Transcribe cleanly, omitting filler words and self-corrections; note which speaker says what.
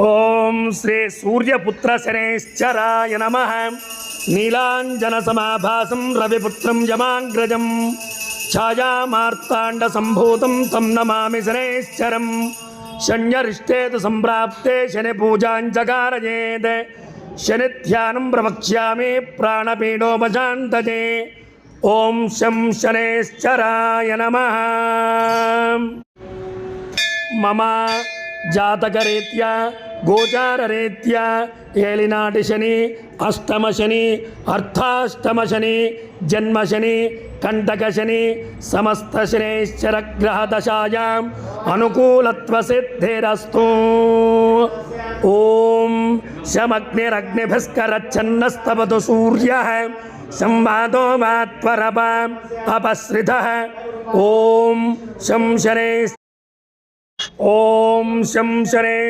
Speaker 1: ఓం శ్రీ సూర్యపుత్ర శనేశ్చరాయ నమః. నీలాంజన సమాభాసం రవిపుత్రం యమాగ్రజం ఛాయామార్తాండ సంభూతం తం నమామి శనేశ్చరం. శన్యరిష్టేతు సంప్రాప్తే శని పూజాంచకారయేత్. శనిధ్యానం ప్రవక్ష్యామి ప్రాణపీడోపశాంతయే. ఓం శం శనేశ్చరాయ నమః. మమ జాతకరీత్యా గోచారరీత్యా ఏలినాటి శని, అష్టమ శని, అర్ధాష్టమ శని, జన్మ శని, కంటక శని, సమస్త శనేశ్వర గ్రహ దశాయాం అనుకూలత్వ సిద్ధిరస్తు. ఓం శమగ్నిరగ్నిభిస్కరచ్చన్నస్తవతు సూర్యః సంవాదో మాత్వరపాం అపశ్రితః. ఓం శం శనేశ్వర ఓం శం శనేశ్వర